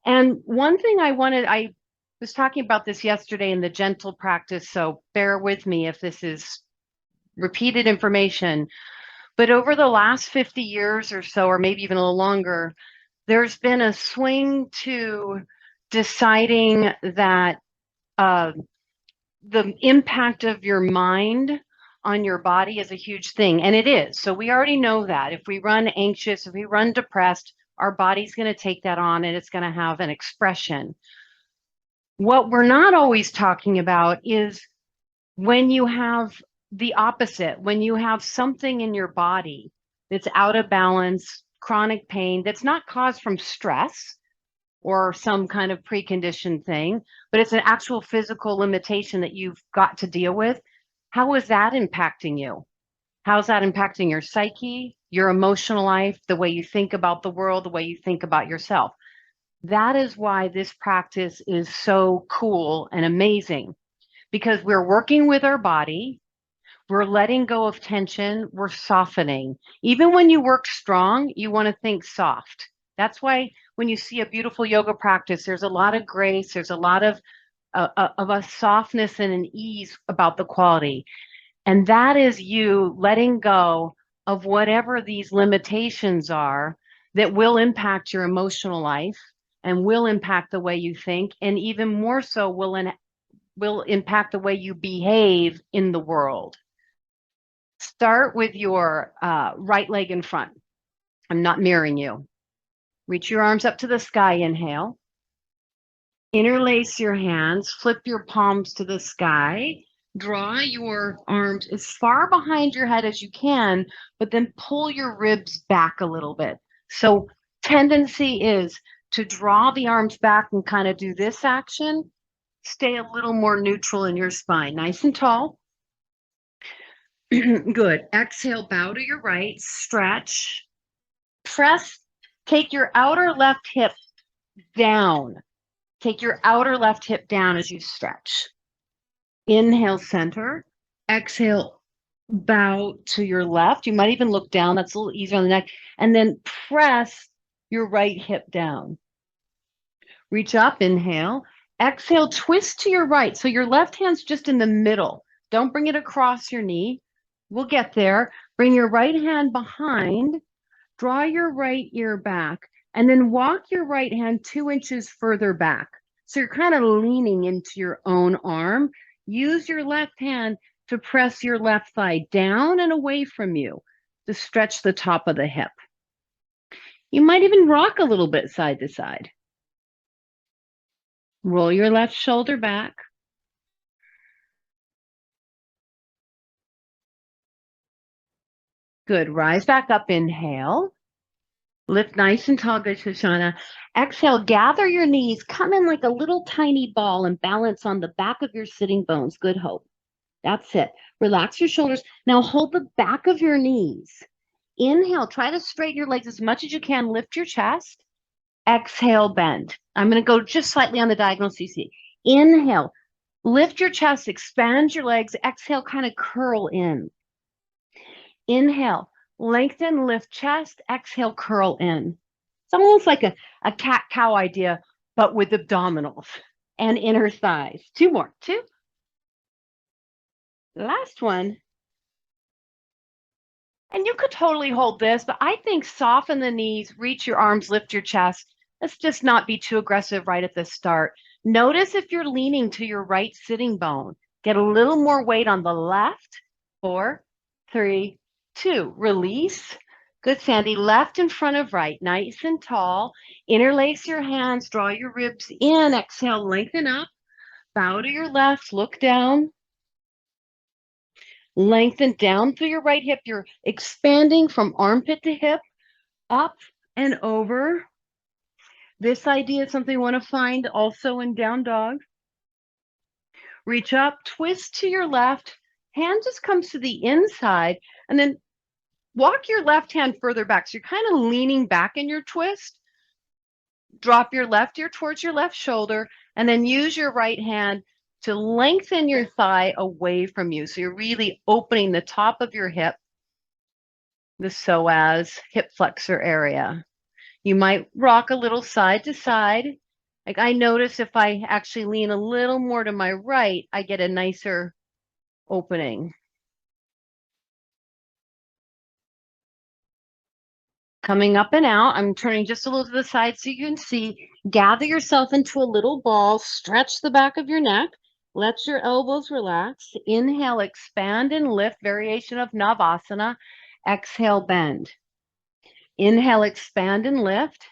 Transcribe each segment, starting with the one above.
And one thing I was talking about this yesterday in the gentle practice, so bear with me if this is repeated information. But over the last 50 years or so, or maybe even a little longer, there's been a swing to deciding that the impact of your mind on your body is a huge thing. And it is. So we already know that. If we run anxious, if we run depressed, our body's going to take that on and it's going to have an expression. What we're not always talking about is when you have the opposite, when you have something in your body that's out of balance, chronic pain that's not caused from stress or some kind of preconditioned thing, but it's an actual physical limitation that you've got to deal with. How is that impacting you? How's that impacting your psyche, your emotional life, the way you think about the world, the way you think about yourself? That is why this practice is so cool and amazing, because we're working with our body, we're letting go of tension, we're softening. Even when you work strong, you want to think soft. That's why when you see a beautiful yoga practice, there's a lot of grace, there's a lot of a softness and an ease about the quality. And that is you letting go of whatever these limitations are that will impact your emotional life and will impact the way you think, and even more so will impact the way you behave in the world. Start with your right leg in front. I'm not mirroring you. Reach your arms up to the sky, inhale. Interlace your hands, flip your palms to the sky. Draw your arms as far behind your head as you can, but then pull your ribs back a little bit. So tendency is to draw the arms back and kind of do this action. Stay a little more neutral in your spine, nice and tall. Good. Exhale, bow to your right, stretch, press, take your outer left hip down. Take your outer left hip down as you stretch. Inhale, center. Exhale, bow to your left. You might even look down. That's a little easier on the neck. And then press your right hip down. Reach up, inhale. Exhale, twist to your right. So your left hand's just in the middle. Don't bring it across your knee. We'll get there. Bring your right hand behind. Draw your right ear back. And then walk your right hand 2 inches further back. So you're kind of leaning into your own arm. Use your left hand to press your left thigh down and away from you to stretch the top of the hip. You might even rock a little bit side to side. Roll your left shoulder back. Good. Rise back up. Inhale. Lift nice and tall, good Shoshana. Exhale, gather your knees, come in like a little tiny ball and balance on the back of your sitting bones. Good hope. That's it. Relax your shoulders. Now hold the back of your knees. Inhale, try to straighten your legs as much as you can. Lift your chest. Exhale, bend. I'm going to go just slightly on the diagonal so you see. Inhale, lift your chest, expand your legs. Exhale, kind of curl in. Inhale. Lengthen, lift chest, exhale, curl in. It's almost like a cat-cow idea, but with abdominals and inner thighs. 2 more. 2. Last one. And you could totally hold this, but I think soften the knees, reach your arms, lift your chest. Let's just not be too aggressive right at the start. Notice if you're leaning to your right sitting bone. Get a little more weight on the left. 4, 3, 2, release. Good, Sandy. Left in front of right, nice and tall. Interlace your hands, draw your ribs in. Exhale, lengthen up. Bow to your left, look down. Lengthen down through your right hip. You're expanding from armpit to hip, up and over. This idea is something you want to find also in down dog. Reach up, twist to your left. Hand just comes to the inside, and then walk your left hand further back. So you're kind of leaning back in your twist. Drop your left ear towards your left shoulder, and then use your right hand to lengthen your thigh away from you. So you're really opening the top of your hip, the psoas, hip flexor area. You might rock a little side to side. Like I notice if I actually lean a little more to my right, I get a nicer opening. Coming up and out, I'm turning just a little to the side so you can see. Gather yourself into a little ball, stretch the back of your neck, let your elbows relax. Inhale, expand and lift, variation of Navasana. Exhale, bend. Inhale, expand and lift.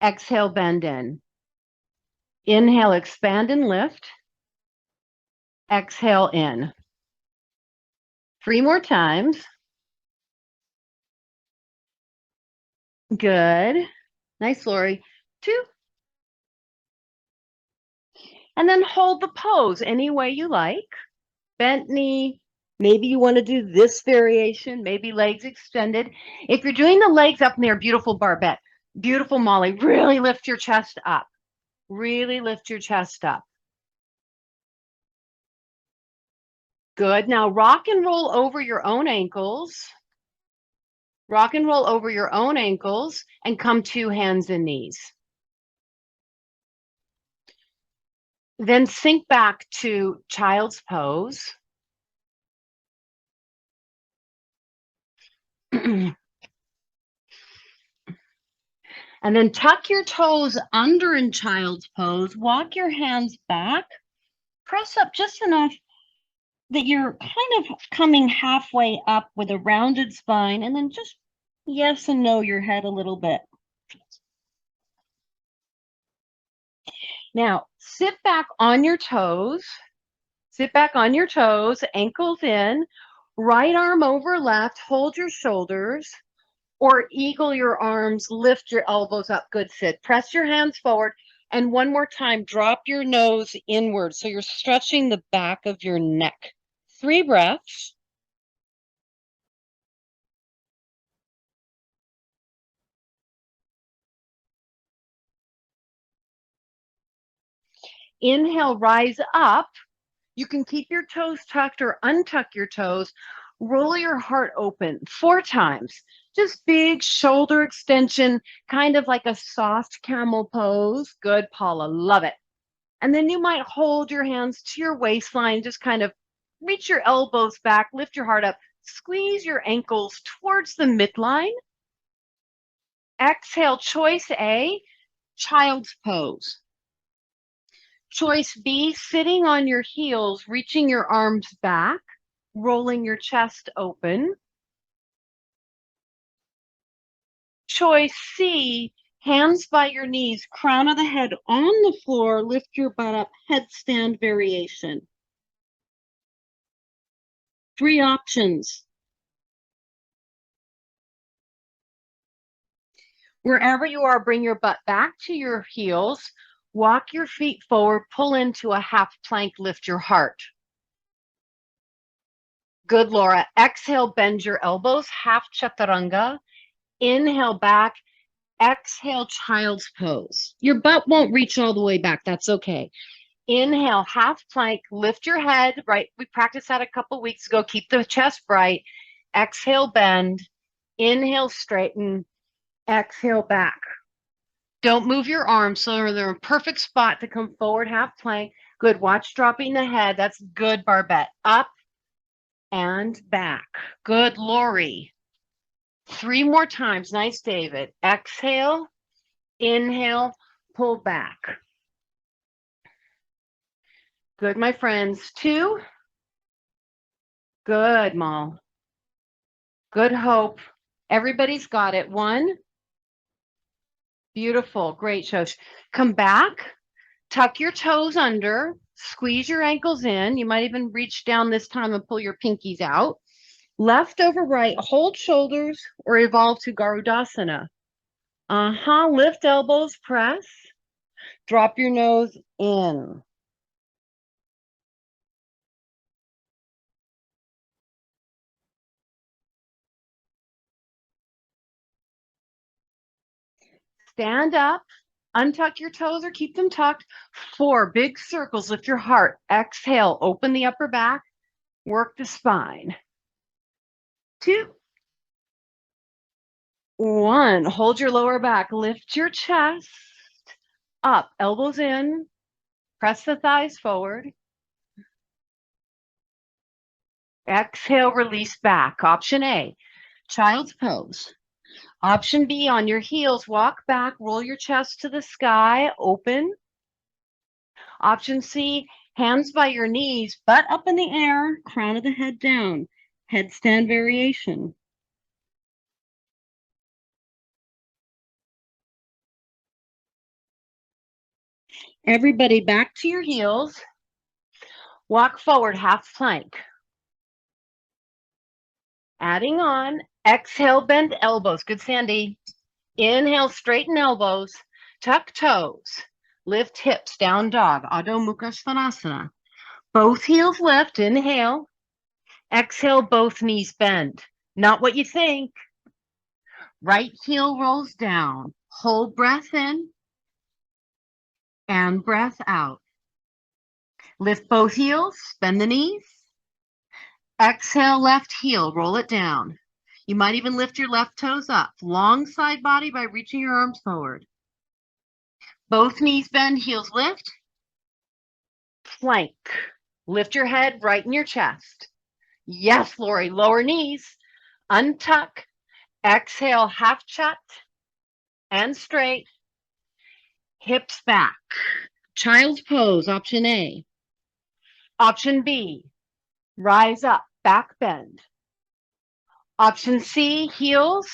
Exhale, bend in. Inhale, expand and lift. Exhale in. 3 more times. Good. Nice, Lori. 2. And then hold the pose any way you like. Bent knee. Maybe you want to do this variation, maybe legs extended. If you're doing the legs up in there, beautiful Barbette, beautiful Molly, really lift your chest up. Really lift your chest up. Good. Now rock and roll over your own ankles. Rock and roll over your own ankles and come to hands and knees. Then sink back to child's pose. And then tuck your toes under in child's pose. Walk your hands back. Press up just enough that you're kind of coming halfway up with a rounded spine, and then just yes and no your head a little bit. Now, sit back on your toes. Sit back on your toes, ankles in, right arm over left, hold your shoulders, or eagle your arms, lift your elbows up. Good, Sid. Press your hands forward, and one more time, drop your nose inward, so you're stretching the back of your neck. 3 breaths. Inhale, rise up. You can keep your toes tucked or untuck your toes. Roll your heart open 4 times. Just big shoulder extension, kind of like a soft camel pose. Good, Paula. Love it. And then you might hold your hands to your waistline, just kind of reach your elbows back, lift your heart up, squeeze your ankles towards the midline. Exhale, choice A, child's pose. Choice B, sitting on your heels, reaching your arms back, rolling your chest open. Choice C, hands by your knees, crown of the head on the floor, lift your butt up, headstand variation. 3 options. Wherever you are, bring your butt back to your heels, walk your feet forward, pull into a half plank, lift your heart. Good, Laura. Exhale, bend your elbows, half chaturanga. Inhale back, exhale, child's pose. Your butt won't reach all the way back. That's okay. Inhale, half plank, lift your head, right? We practiced that a couple weeks ago. Keep the chest bright. Exhale, bend. Inhale, straighten. Exhale, back. Don't move your arms, so they're a perfect spot to come forward, half plank. Good. Watch dropping the head. That's good, Barbette. Up and back. Good, Lori. 3 more times. Nice, David. Exhale, inhale, pull back. Good, my friends. 2. Good, Mal. Good, Hope. Everybody's got it. 1. Beautiful. Great, Shosh. Come back. Tuck your toes under. Squeeze your ankles in. You might even reach down this time and pull your pinkies out. Left over right. Hold shoulders or evolve to Garudasana. Lift elbows, press. Drop your nose in. Stand up, untuck your toes or keep them tucked. 4 big circles, lift your heart. Exhale, open the upper back, work the spine. 2, 1. Hold your lower back. Lift your chest up. Elbows in. Press the thighs forward. Exhale, release back. Option A, child's pose. Option B, on your heels, walk back, roll your chest to the sky, open. Option C, hands by your knees, butt up in the air, crown of the head down. Headstand variation. Everybody back to your heels. Walk forward, half plank. Adding on, exhale, bend elbows. Good, Sandy. Inhale, straighten elbows, tuck toes, lift hips, down dog, Adho Mukha Svanasana. Both heels lift, inhale. Exhale, both knees bend. Not what you think. Right heel rolls down. Hold breath in and breath out. Lift both heels, bend the knees. Exhale, left heel, roll it down. You might even lift your left toes up. Long side body by reaching your arms forward. Both knees bend, heels lift. Plank. Lift your head, right in your chest. Yes, Lori, lower knees. Untuck. Exhale, half shut and straight. Hips back. Child's pose, option A. Option B, rise up, back bend. Option C, heels,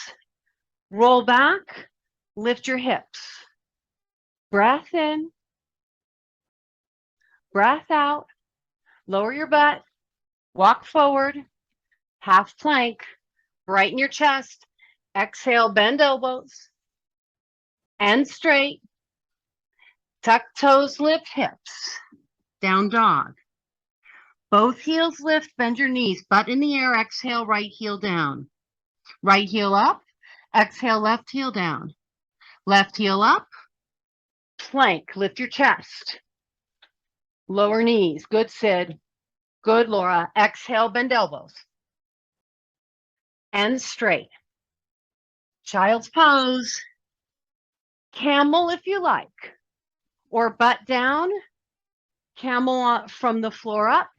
roll back, lift your hips. Breath in, breath out, lower your butt, walk forward, half plank, right in your chest. Exhale, bend elbows and straight. Tuck toes, lift hips, down dog. Both heels lift, bend your knees, butt in the air, exhale, right heel down. Right heel up, exhale, left heel down. Left heel up, plank, lift your chest. Lower knees, good Sid. Good Laura, exhale, bend elbows. And straight. Child's pose. Camel if you like. Or butt down, camel from the floor up.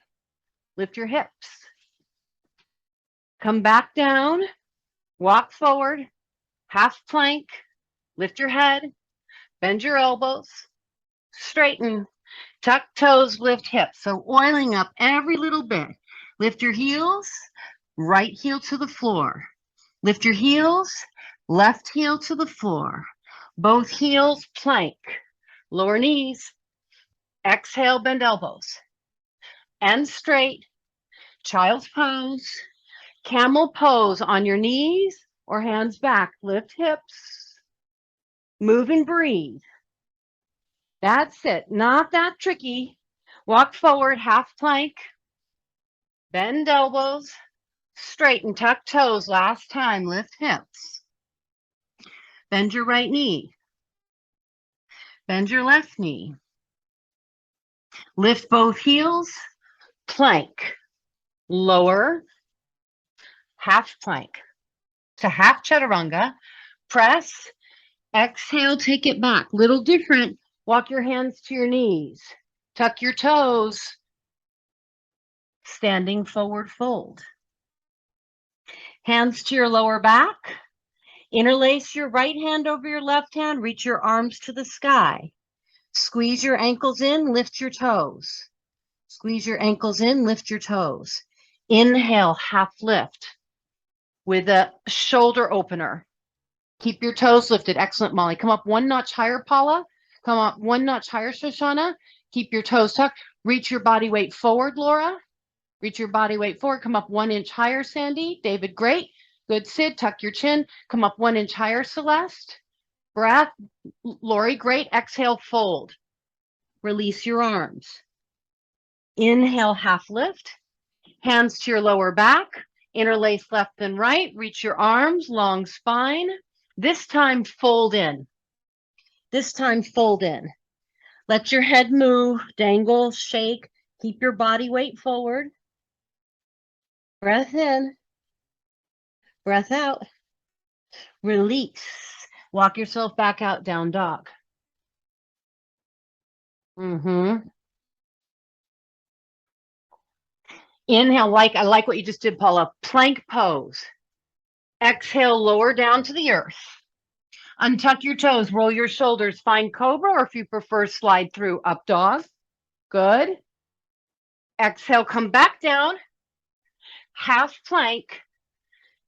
Lift your hips. Come back down, walk forward, half plank, lift your head, bend your elbows, straighten, tuck toes, lift hips. So oiling up every little bit. Lift your heels, right heel to the floor. Lift your heels, left heel to the floor. Both heels plank, lower knees, exhale, bend elbows, and straight, child's pose, camel pose on your knees or hands back, lift hips, move and breathe. That's it, not that tricky. Walk forward, half plank, bend elbows, straighten, tuck toes, last time, lift hips. Bend your right knee, bend your left knee. Lift both heels, plank, lower, half plank to half chaturanga, press, exhale, take it back. Little different, walk your hands to your knees, tuck your toes, standing forward fold. Hands to your lower back, interlace your right hand over your left hand, reach your arms to the sky. Squeeze your ankles in, lift your toes. Squeeze your ankles in, lift your toes. Inhale, half lift with a shoulder opener. Keep your toes lifted. Excellent, Molly. Come up one notch higher, Paula. Come up one notch higher, Shoshana. Keep your toes tucked. Reach your body weight forward, Laura. Reach your body weight forward. Come up 1 inch higher, Sandy. David, great. Good, Sid. Tuck your chin. Come up 1 inch higher, Celeste. Breath. Lori, great. Exhale, fold. Release your arms. Inhale, half lift. Hands to your lower back. Interlace left and right. Reach your arms, long spine. This time, fold in. This time, fold in. Let your head move, dangle, shake. Keep your body weight forward. Breath in. Breath out. Release. Walk yourself back out, down dog. Inhale, I like what you just did, Paula. Plank pose. Exhale, lower down to the earth. Untuck your toes, roll your shoulders, find cobra, or if you prefer, slide through up dog. Good. Exhale, come back down. Half plank,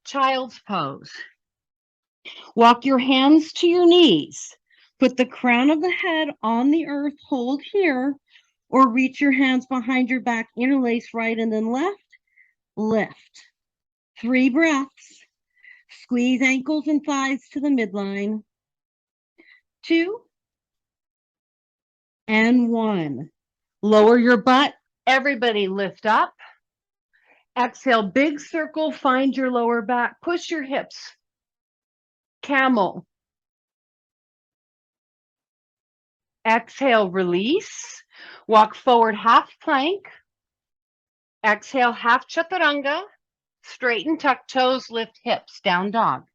child's pose. Walk your hands to your knees. Put the crown of the head on the earth, hold here, or reach your hands behind your back, interlace right and then left, lift. 3 breaths. Squeeze ankles and thighs to the midline. 2 and 1. Lower your butt. Everybody lift up. Exhale, big circle, find your lower back. Push your hips. Camel. Exhale, release. Walk forward, half plank. Exhale, half chaturanga. Straighten, tuck toes, lift hips, down dog.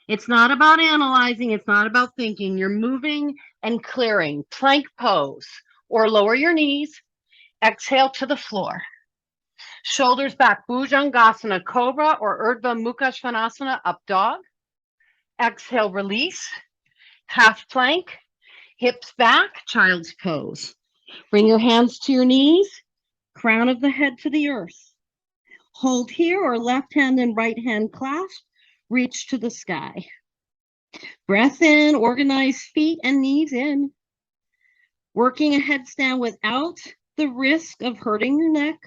It's not about analyzing. It's not about thinking. You're moving and clearing. Plank pose, or lower your knees. Exhale to the floor. Shoulders back, Bhujangasana, Cobra, or Urdhva Mukha Svanasana, up dog. Exhale, release. Half plank, hips back, child's pose. Bring your hands to your knees, crown of the head to the earth. Hold here, or left hand and right hand clasp, reach to the sky. Breath in, organize feet and knees in. Working a headstand without the risk of hurting your neck.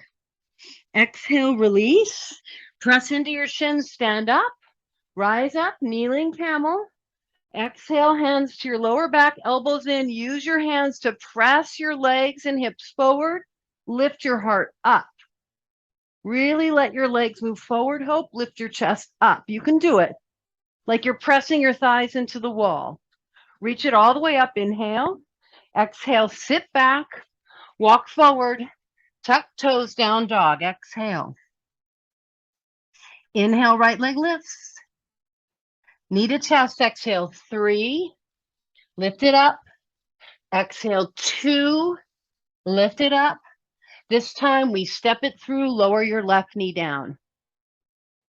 Exhale, release. Press into your shins, stand up. Rise up, kneeling camel. Exhale, hands to your lower back, elbows in. Use your hands to press your legs and hips forward. Lift your heart up. Really let your legs move forward, Hope. Lift your chest up. You can do it. Like you're pressing your thighs into the wall. Reach it all the way up. Inhale. Exhale, sit back. Walk forward. Tuck toes, down dog. Exhale. Inhale, right leg lifts. Knee to chest. Exhale, 3. Lift it up. Exhale, 2. Lift it up. This time we step it through. Lower your left knee down.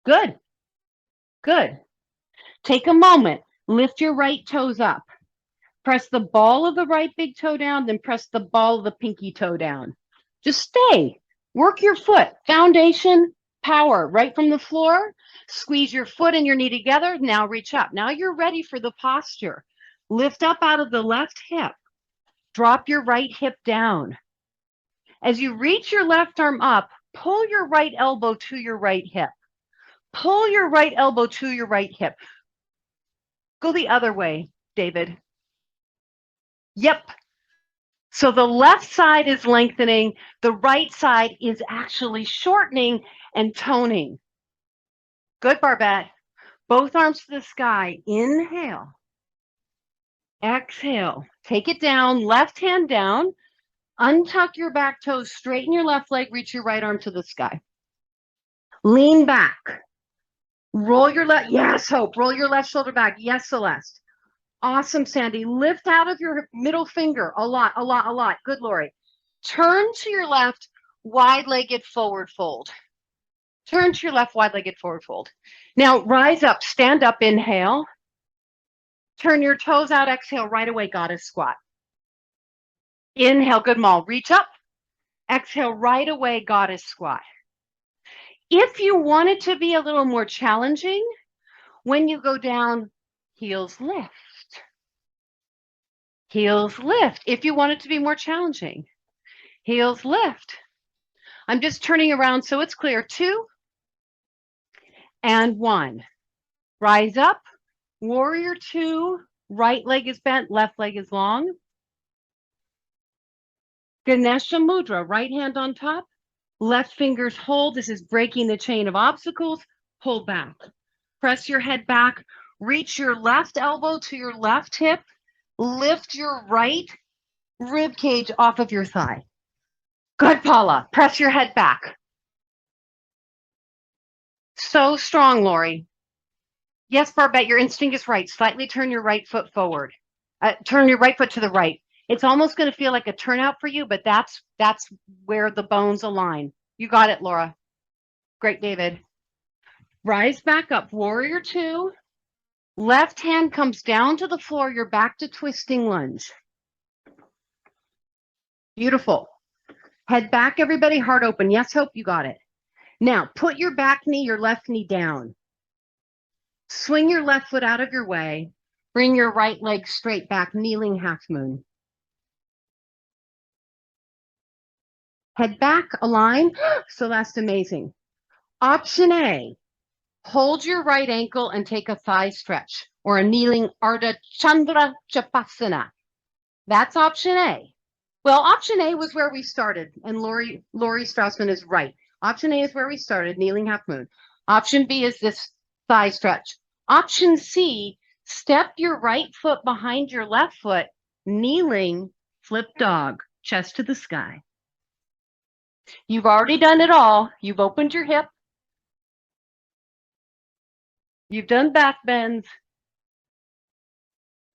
Good. Good. Take a moment. Lift your right toes up. Press the ball of the right big toe down, then press the ball of the pinky toe down. Just stay. Work your foot. Foundation, power, right from the floor. Squeeze your foot and your knee together. Now reach up. Now you're ready for the posture. Lift up out of the left hip. Drop your right hip down. As you reach your left arm up, pull your right elbow to your right hip. Pull your right elbow to your right hip. Go the other way, David. Yep. So the left side is lengthening. The right side is actually shortening and toning. Good, Barbette. Both arms to the sky. Inhale. Exhale. Take it down. Left hand down. Untuck your back toes. Straighten your left leg. Reach your right arm to the sky. Lean back. Roll your left. Yes, Hope. Roll your left shoulder back. Yes, Celeste. Awesome, Sandy. Lift out of your middle finger. A lot, a lot, a lot. Good, Lori. Turn to your left, wide-legged forward fold. Turn to your left, wide-legged forward fold. Now, rise up. Stand up. Inhale. Turn your toes out. Exhale. Right away, goddess squat. Inhale. Good, Maul. Reach up. Exhale. Right away, goddess squat. If you want it to be a little more challenging, when you go down, heels lift. Heels lift. If you want it to be more challenging, heels lift. I'm just turning around so it's clear. 2 and 1. Rise up. Warrior 2. Right leg is bent. Left leg is long. Ganesha Mudra. Right hand on top. Left fingers hold. This is breaking the chain of obstacles. Pull back. Press your head back. Reach your left elbow to your left hip. Lift your right rib cage off of your thigh. Good, Paula. Press your head back. So strong, Lori. Yes, Barbette, your instinct is right. Slightly turn your right foot forward. Turn your right foot to the right. It's almost going to feel like a turnout for you, but that's where the bones align. You got it, Laura. Great, David. Rise back up, warrior two. Left hand comes down to the floor. You're back to twisting lunge. Beautiful. Head back, everybody, heart open. Yes, Hope, you got it. Now, put your back knee, your left knee down. Swing your left foot out of your way. Bring your right leg straight back, kneeling half moon. Head back, align. So that's amazing. Option A, hold your right ankle and take a thigh stretch or a kneeling Ardha Chandra Chapasana. That's option A. Well, option A was where we started, and Lori Strassman is right. Option A is where we started, kneeling half moon. Option B is this thigh stretch. Option C, step your right foot behind your left foot, kneeling, flip dog, chest to the sky. You've already done it all. You've opened your hip. You've done back bends.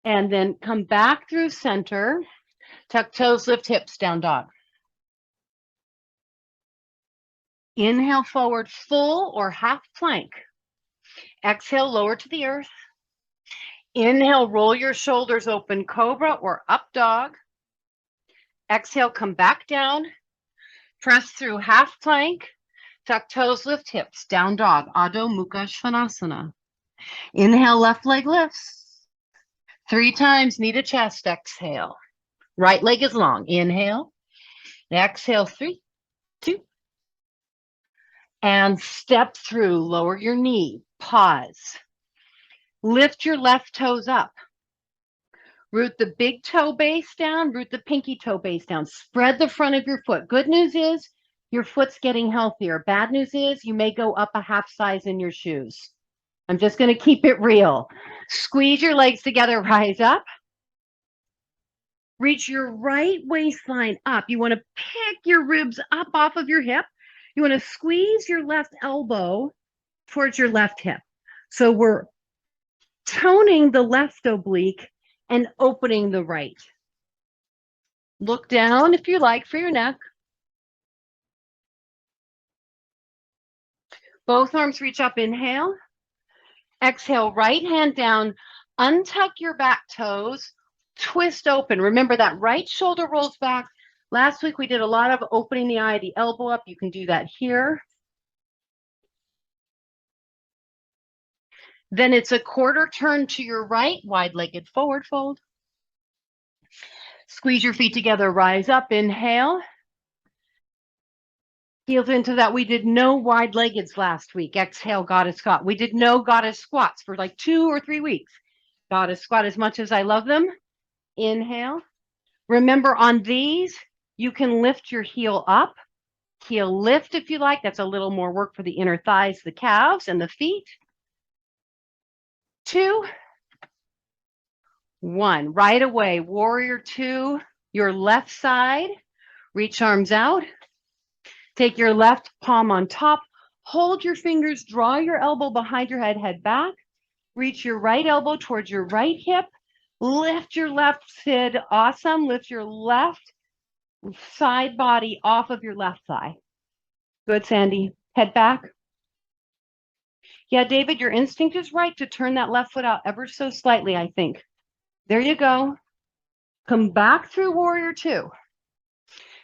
And then come back through center. Tuck toes, lift hips, down dog. Inhale forward, full or half plank. Exhale, lower to the earth. Inhale, roll your shoulders open, cobra or up dog. Exhale, come back down. Press through half plank. Tuck toes, lift hips, down dog, Adho Mukha Svanasana. Inhale, left leg lifts. 3 times, knee to chest, exhale. Right leg is long. Inhale. Exhale, 3, 2. And step through, lower your knee, pause. Lift your left toes up. Root the big toe base down, root the pinky toe base down. Spread the front of your foot. Good news is your foot's getting healthier. Bad news is you may go up a half size in your shoes. I'm just going to keep it real. Squeeze your legs together, rise up. Reach your right waistline up. You want to pick your ribs up off of your hip. You want to squeeze your left elbow towards your left hip. So we're toning the left oblique and opening the right. Look down if you like for your neck. Both arms reach up, inhale. Exhale, right hand down, untuck your back toes, twist open. Remember that right shoulder rolls back. Last week we did a lot of opening the eye, the elbow up. You can do that here. Then it's a quarter turn to your right, wide-legged forward fold. Squeeze your feet together, rise up, inhale. Heels into that. We did no wide-leggeds last week. Exhale, goddess squat. We did no goddess squats for like 2 or 3 weeks. Goddess squat, as much as I love them. Inhale. Remember, on these, you can lift your heel up. Heel lift if you like. That's a little more work for the inner thighs, the calves, and the feet. 2, 1. Right away, warrior 2, your left side. Reach arms out. Take your left palm on top. Hold your fingers, draw your elbow behind your head, head back. Reach your right elbow towards your right hip. Lift your left sid, awesome. Lift your left side body off of your left thigh. Good, Sandy. Head back. Yeah, David, your instinct is right to turn that left foot out ever so slightly, I think. There you go. Come back through warrior 2.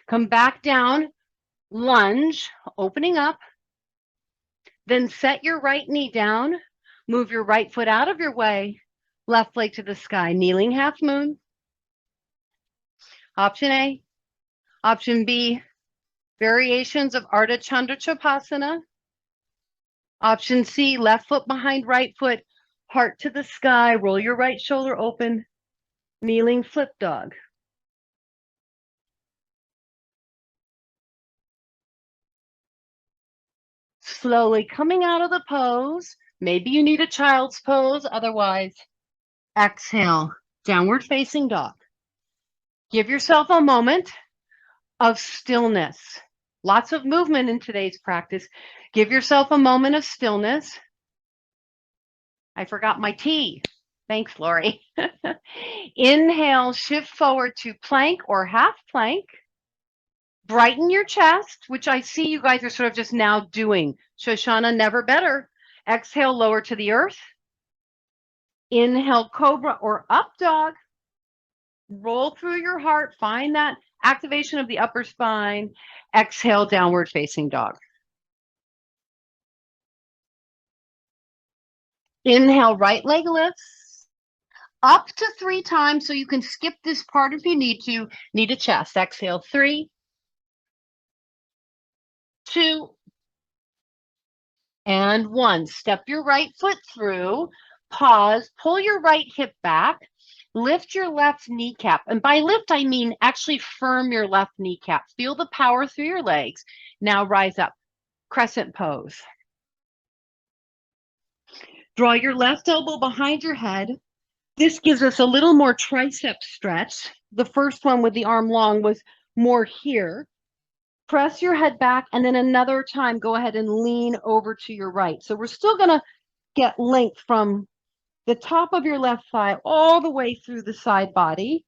Come back down, lunge, opening up. Then set your right knee down. Move your right foot out of your way. Left leg to the sky, kneeling half moon. Option A. Option B, variations of Ardha Chandra Chapasana. Option C, left foot behind right foot, heart to the sky, roll your right shoulder open, kneeling flip dog. Slowly coming out of the pose. Maybe you need a child's pose, otherwise, exhale, downward facing dog. Give yourself a moment of stillness. Lots of movement in today's practice. Give yourself a moment of stillness. I forgot my T. Thanks, Lori. Inhale, shift forward to plank or half plank. Brighten your chest, which I see you guys are sort of just now doing. Shoshana, never better. Exhale, lower to the earth. Inhale, cobra or up dog. Roll through your heart. Find that activation of the upper spine. Exhale, downward facing dog. Inhale, right leg lifts. Up to 3 times, so you can skip this part if you need to. Need a chest. Exhale, 3, 2, and 1. Step your right foot through. Pause. Pull your right hip back. Lift your left kneecap. And by lift, I mean actually firm your left kneecap. Feel the power through your legs. Now rise up. Crescent pose. Draw your left elbow behind your head. This gives us a little more tricep stretch. The first one with the arm long was more here. Press your head back, and then another time, go ahead and lean over to your right. So we're still going to get length from the top of your left thigh all the way through the side body.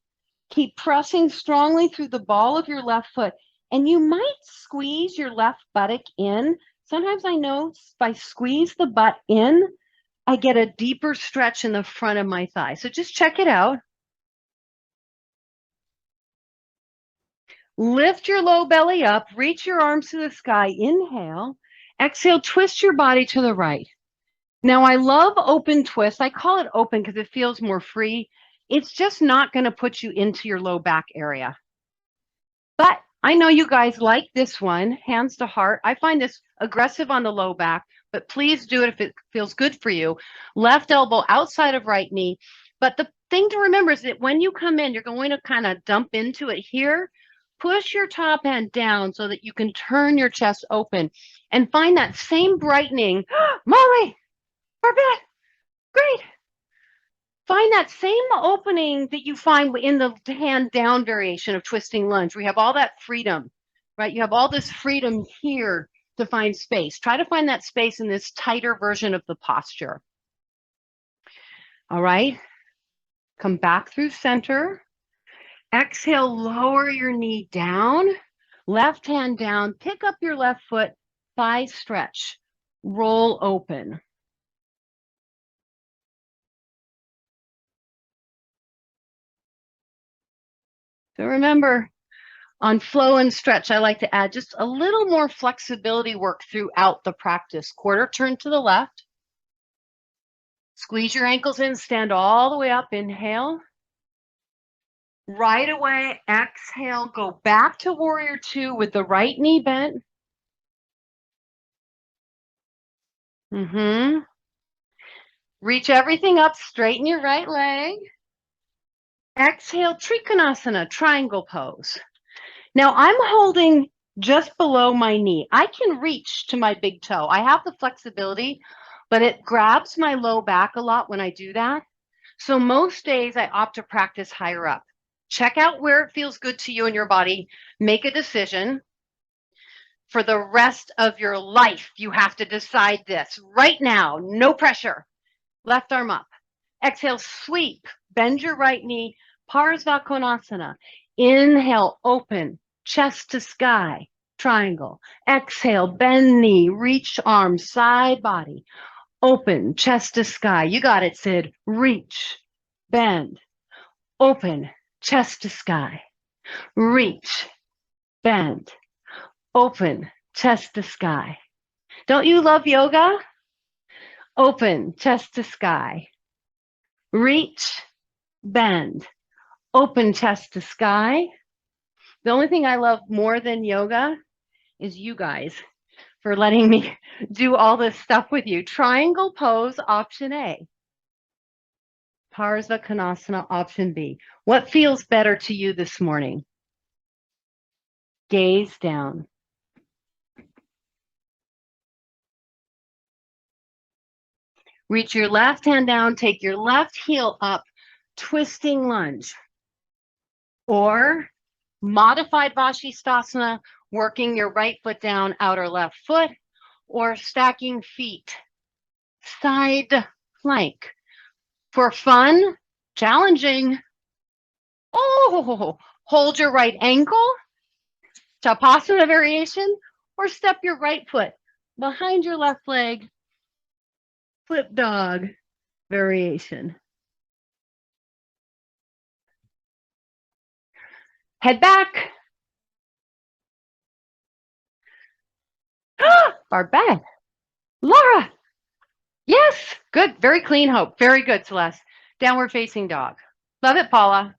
Keep pressing strongly through the ball of your left foot, and you might squeeze your left buttock in. Sometimes I know if I squeeze the butt in, I get a deeper stretch in the front of my thigh. So just check it out. Lift your low belly up, reach your arms to the sky. Inhale. Exhale, twist your body to the right. Now, I love open twist. I call it open because it feels more free. It's just not going to put you into your low back area. But I know you guys like this one, hands to heart. I find this aggressive on the low back, but please do it if it feels good for you. Left elbow outside of right knee. But the thing to remember is that when you come in, you're going to kind of dump into it here. Push your top hand down so that you can turn your chest open and find that same brightening. Molly! Barbette, great. Find that same opening that you find in the hand down variation of twisting lunge. We have all that freedom, right? You have all this freedom here to find space. Try to find that space in this tighter version of the posture. All right. Come back through center. Exhale, lower your knee down. Left hand down. Pick up your left foot. Thigh stretch. Roll open. So remember, on flow and stretch, I like to add just a little more flexibility work throughout the practice. Quarter turn to the left. Squeeze your ankles in, stand all the way up. Inhale. Right away, exhale, go back to warrior 2 with the right knee bent. Reach everything up, straighten your right leg. Exhale, Trikonasana, triangle pose. Now I'm holding just below my knee. I can reach to my big toe. I have the flexibility, but it grabs my low back a lot when I do that. So most days I opt to practice higher up. Check out where it feels good to you in your body. Make a decision. For the rest of your life, you have to decide this right now. No pressure. Left arm up. Exhale, sweep. Bend your right knee. Parsvakonasana. Inhale, open. Chest to sky. Triangle. Exhale, bend knee. Reach arm. Side body. Open. Chest to sky. You got it, Sid. Reach. Bend. Open. Chest to sky. Reach. Bend. Open. Chest to sky. Don't you love yoga? Open. Chest to sky. Reach. Bend. Open chest to sky. The only thing I love more than yoga is you guys for letting me do all this stuff with you. Triangle pose, option A. Parsvakonasana, option B. What feels better to you this morning? Gaze down. Reach your left hand down, take your left heel up, twisting lunge. Or modified Vashisthasana, working your right foot down, outer left foot, or stacking feet, side plank. For fun, challenging. Oh, hold your right ankle, Stambasana variation, or step your right foot behind your left leg, flip dog variation. Head back. Barbette. Laura. Yes. Good. Very clean, Hope. Very good, Celeste. Downward facing dog. Love it, Paula.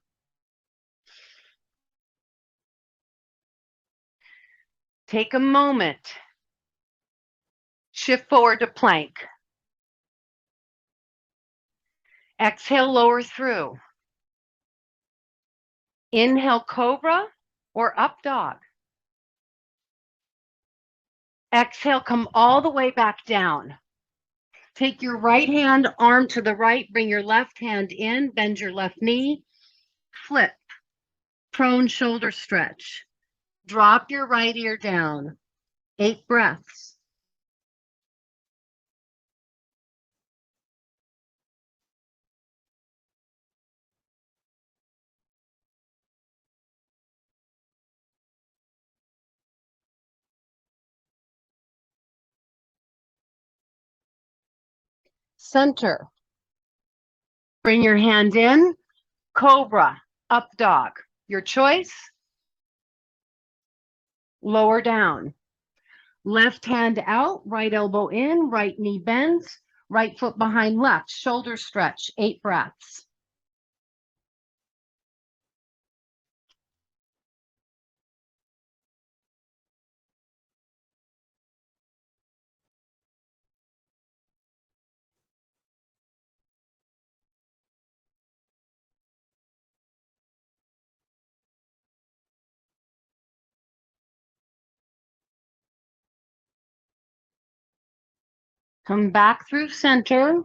Take a moment. Shift forward to plank. Exhale, lower through. Inhale, cobra or up dog. Exhale, come all the way back down. Take your right hand, arm to the right, bring your left hand in, bend your left knee, flip, prone shoulder stretch. Drop your right ear down. 8 breaths. Center. Bring your hand in, cobra, up dog. Your choice. Lower down. Left hand out, right elbow in, right knee bends, right foot behind left, shoulder stretch, 8 breaths. Come back through center,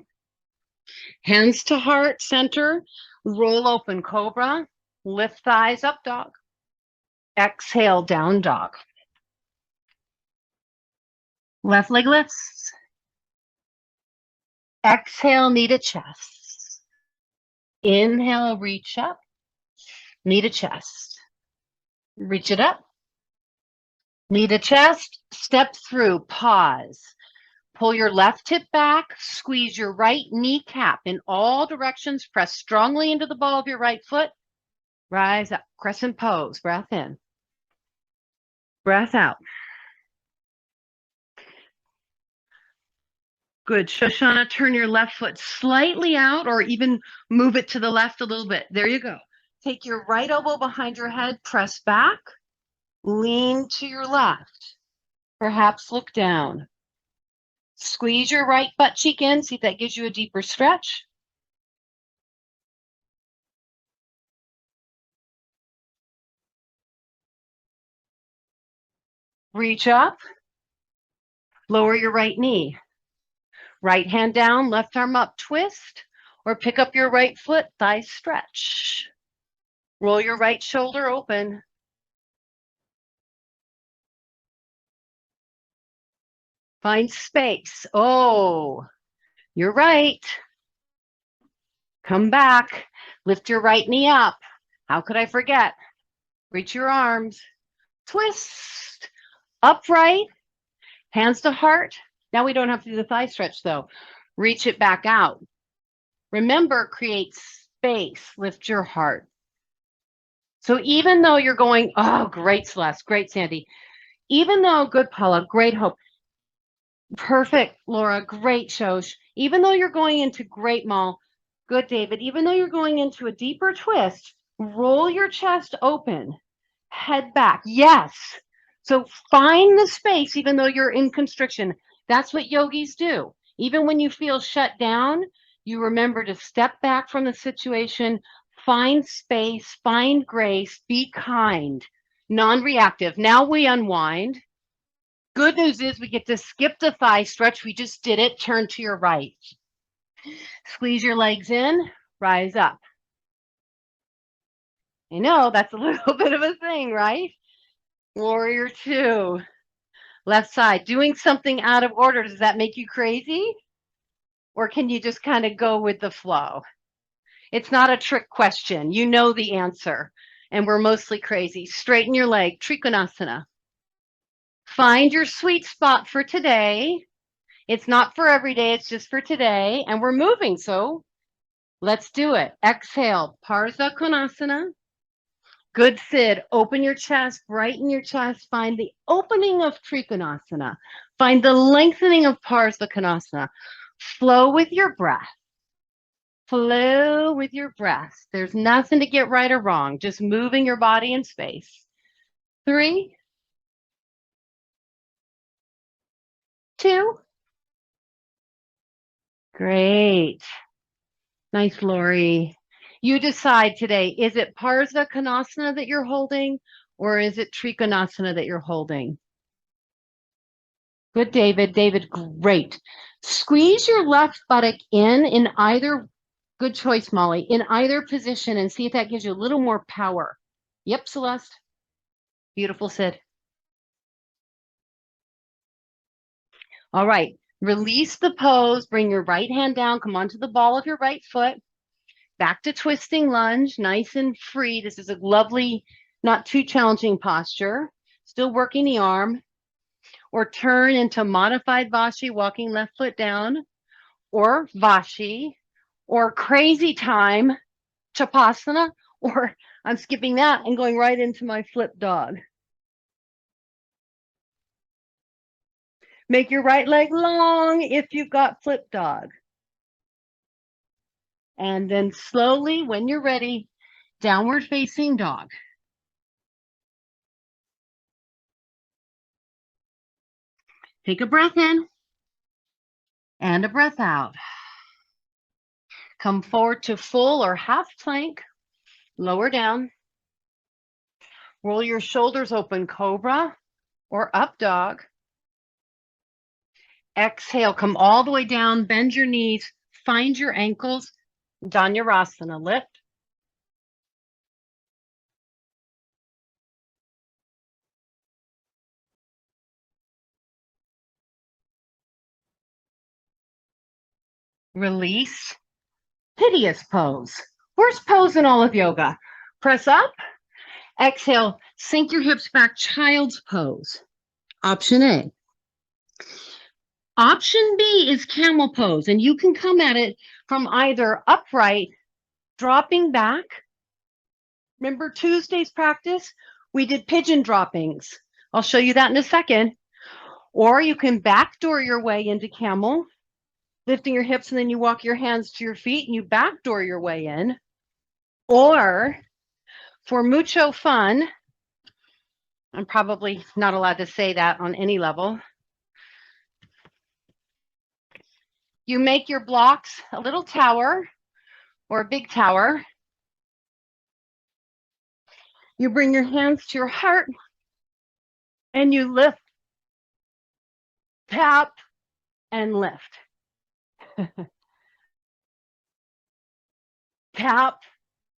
hands to heart, center, roll open cobra, lift thighs, up dog. Exhale, down dog. Left leg lifts. Exhale, knee to chest. Inhale, reach up, knee to chest. Reach it up, knee to chest, step through, pause. Pull your left hip back, squeeze your right kneecap in all directions, press strongly into the ball of your right foot, rise up, crescent pose, breath in, breath out. Good, Shoshana, turn your left foot slightly out or even move it to the left a little bit. There you go. Take your right elbow behind your head, press back, lean to your left, perhaps look down. Squeeze your right butt cheek in, see if that gives you a deeper stretch. Reach up, lower your right knee. Right hand down, left arm up, twist, or pick up your right foot, thigh stretch. Roll your right shoulder open. Find space. Oh, you're right. Come back. Lift your right knee up. How could I forget? Reach your arms. Twist. Upright. Hands to heart. Now we don't have to do the thigh stretch though. Reach it back out. Remember, create space. Lift your heart. So even though you're going, oh, great, Celeste, great, Sandy. Even though, good, Paula, great, Hope. Perfect, Laura, great, Shosh. Even though you're going into great, Mal, good, David. Even though you're going into a deeper twist, roll your chest open, head back. Yes. So find the space, even though you're in constriction. That's what yogis do. Even when you feel shut down, you remember to step back from the situation, find space, find grace, be kind, non-reactive. Now we unwind. Good news is we get to skip the thigh stretch. We just did it. Turn to your right. Squeeze your legs in, rise up. I know that's a little bit of a thing, right? Warrior 2. Left side. Doing something out of order. Does that make you crazy? Or can you just kind of go with the flow? It's not a trick question. You know the answer. And we're mostly crazy. Straighten your leg, Trikonasana. Find your sweet spot for today. It's not for every day, it's just for today. And we're moving, so let's do it. Exhale, Parsva Konasana. Good, Sid. Open your chest, brighten your chest. Find the opening of Trikonasana. Find the lengthening of Parsva Konasana. Flow with your breath. Flow with your breath. There's nothing to get right or wrong, just moving your body in space. 3, 2. Great. Nice, Lori. You decide today, is it Parsva Konasana that you're holding, or is it Trikonasana that you're holding? Good, David. David, great. Squeeze your left buttock in either, good choice, Molly, in either position and see if that gives you a little more power. Yep, Celeste. Beautiful, Sid. All right, release the pose. Bring your right hand down. Come onto the ball of your right foot. Back to twisting lunge, nice and free. This is a lovely, not too challenging posture. Still working the arm. Or turn into modified Vashi, walking left foot down. Or Vashi. Or crazy time, Chapasana. Or I'm skipping that and going right into my flip dog. Make your right leg long if you've got flip dog. And then slowly, when you're ready, downward facing dog. Take a breath in and a breath out. Come forward to full or half plank, lower down. Roll your shoulders open, cobra or up dog. Exhale, come all the way down, bend your knees, find your ankles, Dhanurasana, lift. Release, hideous pose. Worst pose in all of yoga. Press up, exhale, sink your hips back, child's pose. Option A. Option B is camel pose, and you can come at it from either upright, dropping back. Remember Tuesday's practice? We did pigeon droppings. I'll show you that in a second. Or you can backdoor your way into camel, lifting your hips, and then you walk your hands to your feet and you backdoor your way in. Or for mucho fun, I'm probably not allowed to say that on any level. You make your blocks a little tower or a big tower. You bring your hands to your heart and you lift, tap, and lift. Tap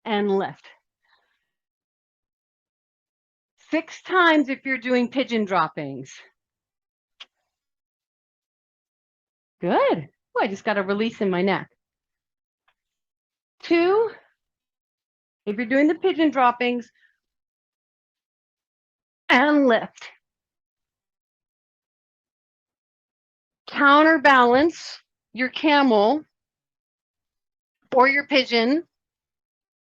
and lift. 6 times if you're doing pigeon droppings. Good. Oh, I just got a release in my neck. 2, if you're doing the pigeon droppings, and lift. Counterbalance your camel or your pigeon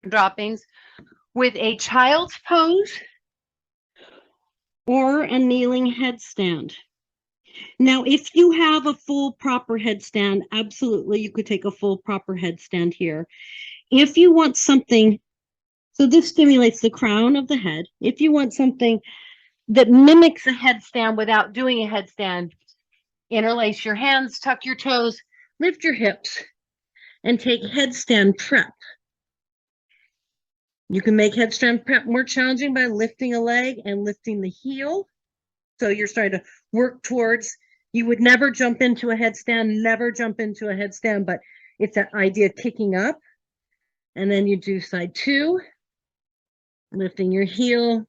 droppings with a child's pose or a kneeling headstand. Now, if you have a full proper headstand, absolutely, you could take a full proper headstand here. If you want something, so this stimulates the crown of the head. If you want something that mimics a headstand without doing a headstand, interlace your hands, tuck your toes, lift your hips, and take headstand prep. You can make headstand prep more challenging by lifting a leg and lifting the heel. So you're starting to work towards, you would never jump into a headstand, but it's that idea of kicking up. And then you do side 2, lifting your heel.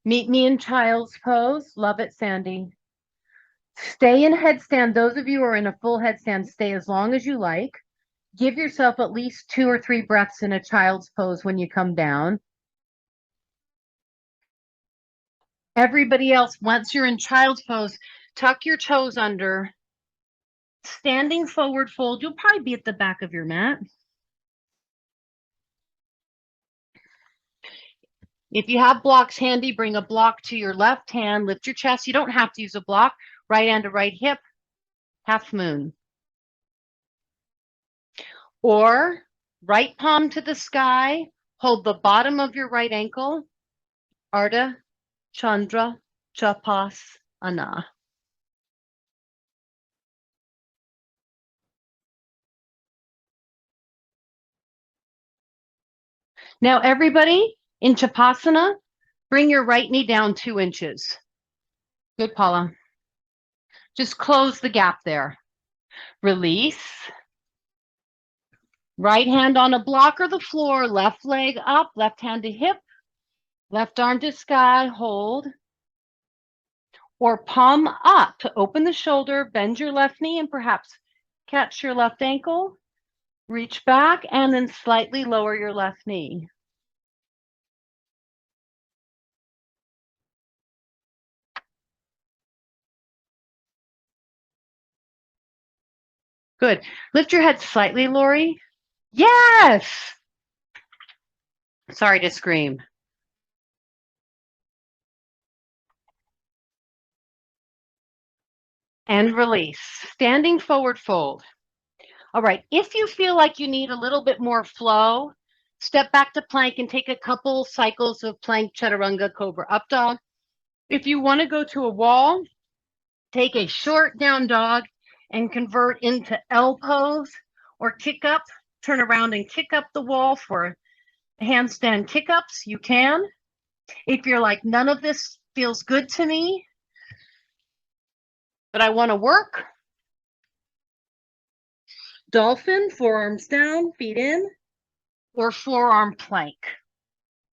Meet me in child's pose. Love it, Sandy. Stay in headstand. Those of you who are in a full headstand, stay as long as you like. Give yourself at least 2 or 3 breaths in a child's pose when you come down. Everybody else, once you're in child's pose, tuck your toes under. Standing forward fold. You'll probably be at the back of your mat. If you have blocks handy, bring a block to your left hand. Lift your chest. You don't have to use a block. Right hand to right hip. Half moon. Or right palm to the sky. Hold the bottom of your right ankle. Ardha Chandra Chapasana. Now, everybody in Chapasana, bring your right knee down 2 inches. Good, Paula. Just close the gap there. Release. Right hand on a block or the floor, left leg up, left hand to hip, left arm to sky, hold. Or palm up to open the shoulder, bend your left knee and perhaps catch your left ankle. Reach back and then slightly lower your left knee. Good. Lift your head slightly, Lori. Yes. Sorry to scream. And release. Standing forward fold. All right. If you feel like you need a little bit more flow, step back to plank and take a couple cycles of plank, chaturanga, cobra, up dog. If you want to go to a wall, take a short down dog and convert into L pose or kick up, turn around and kick up the wall for handstand kick ups. You can. If you're like, none of this feels good to me, but I want to work. Dolphin, forearms down, feet in, or forearm plank.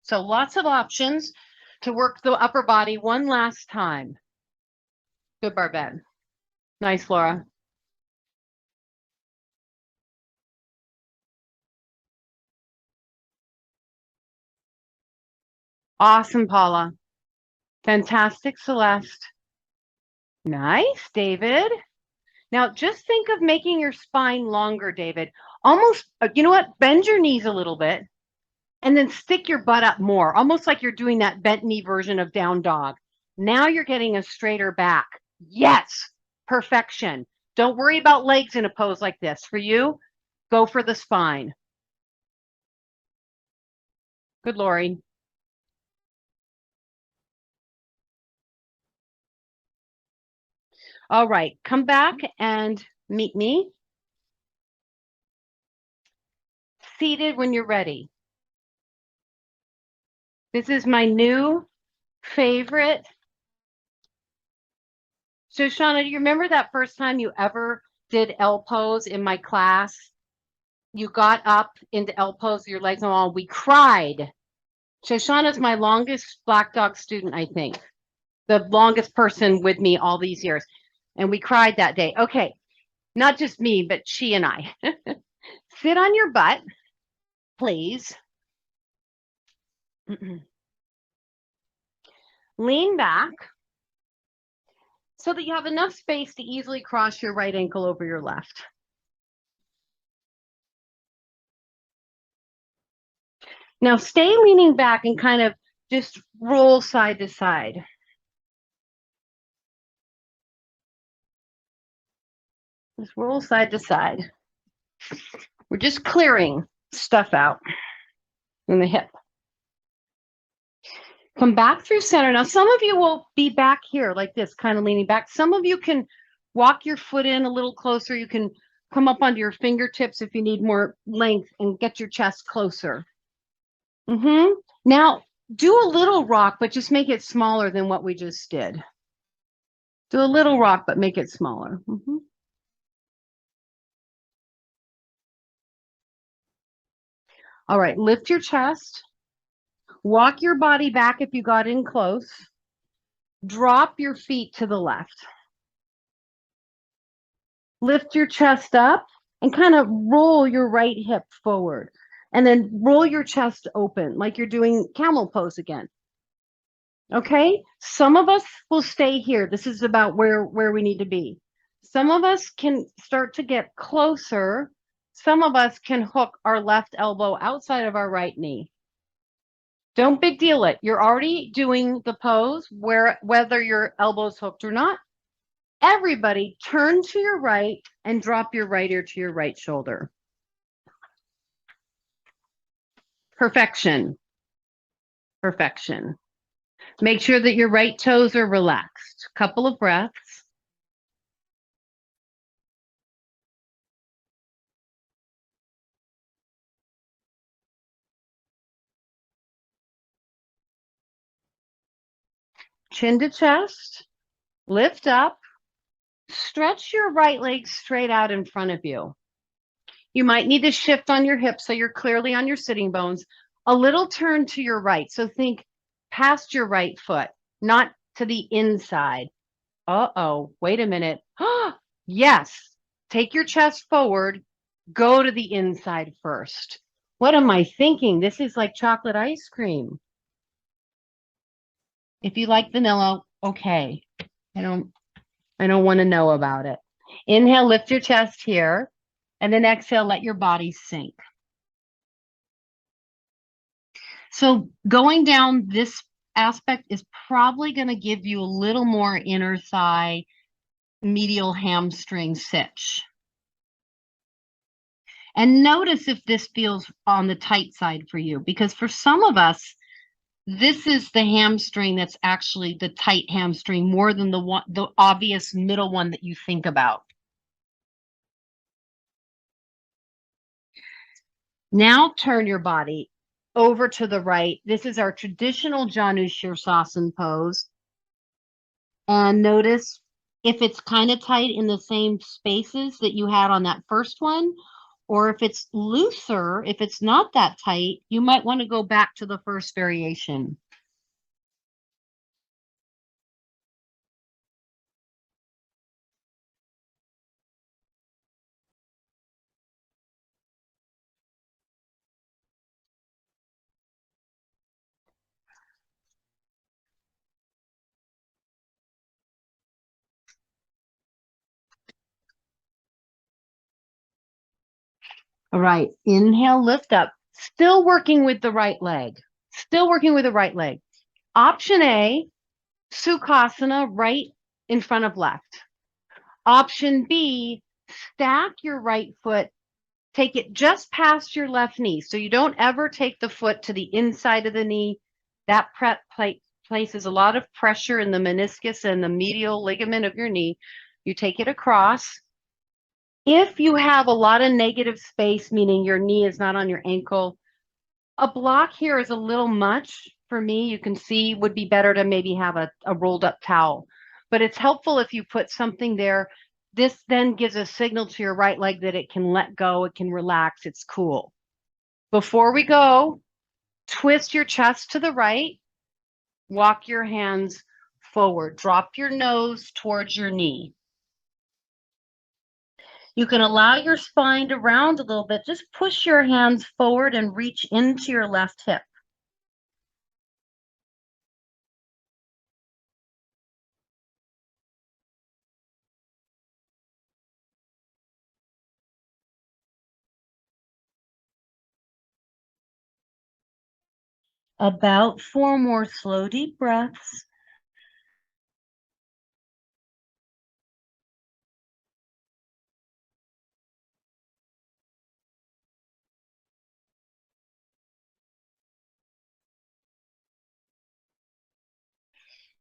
So lots of options to work the upper body one last time. Good, Barbette. Nice, Laura. Awesome, Paula. Fantastic, Celeste. Nice, David. Now, just think of making your spine longer, David. Almost, you know what? Bend your knees a little bit and then stick your butt up more, almost like you're doing that bent knee version of down dog. Now you're getting a straighter back. Yes, perfection. Don't worry about legs in a pose like this. For you, go for the spine. Good, Lori. All right, come back and meet me. Seated when you're ready. This is my new favorite. So, Shauna, do you remember that first time you ever did L pose in my class? You got up into L pose, your legs on all. We cried. Shoshana's my longest black dog student, I think. The longest person with me all these years. And we cried that day. Okay, not just me, but she and I. Sit on your butt, please. Lean back so that you have enough space to easily cross your right ankle over your left. Now stay leaning back and kind of just roll side to side. Just roll side to side. We're just clearing stuff out in the hip. Come back through center. Now, some of you will be back here like this, kind of leaning back. Some of you can walk your foot in a little closer. You can come up onto your fingertips if you need more length and get your chest closer. Now, do a little rock, but just make it smaller than what we just did. Do a little rock, but make it smaller. All right, lift your chest. Walk your body back if you got in close. Drop your feet to the left. Lift your chest up and kind of roll your right hip forward. And then roll your chest open like you're doing camel pose again. Okay? Some of us will stay here. This is about where we need to be. Some of us can start to get closer. Some of us can hook our left elbow outside of our right knee. Don't big deal it. You're already doing the pose whether your elbow's hooked or not. Everybody turn to your right and drop your right ear to your right shoulder. Perfection. Perfection. Make sure that your right toes are relaxed. Couple of breaths. Chin to chest. Lift up. Stretch your right leg straight out in front of you. You might need to shift on your hips so you're clearly on your sitting bones. A little turn to your right. So think past your right foot, not to the inside. Uh-oh, wait a minute. Yes, take your chest forward. Go to the inside first. What am I thinking? This is like chocolate ice cream. If you like vanilla, okay. I don't want to know about it. Inhale, lift your chest here, and then exhale, let your body sink. So going down this aspect is probably going to give you a little more inner thigh, medial hamstring sitch. And notice if this feels on the tight side for you, because for some of us, this is the hamstring that's actually the tight hamstring more than the obvious middle one that you think about. Now turn your body over to the right. This is our traditional Janu Shirsasan pose. And notice if it's kind of tight in the same spaces that you had on that first one, or if it's looser, if it's not that tight, you might want to go back to the first variation. All right, inhale, lift up. Still working with the right leg. Still working with the right leg. Option A, Sukhasana, right in front of left. Option B, stack your right foot, take it just past your left knee. So you don't ever take the foot to the inside of the knee. That places a lot of pressure in the meniscus and the medial ligament of your knee. You take it across. If you have a lot of negative space, meaning your knee is not on your ankle, a block here is a little much for me. You can see would be better to maybe have a rolled up towel, but it's helpful if you put something there. This then gives a signal to your right leg that it can let go, it can relax, it's cool. Before we go, twist your chest to the right, walk your hands forward, drop your nose towards your knee. You can allow your spine to round a little bit. Just push your hands forward and reach into your left hip. About 4 more slow, deep breaths.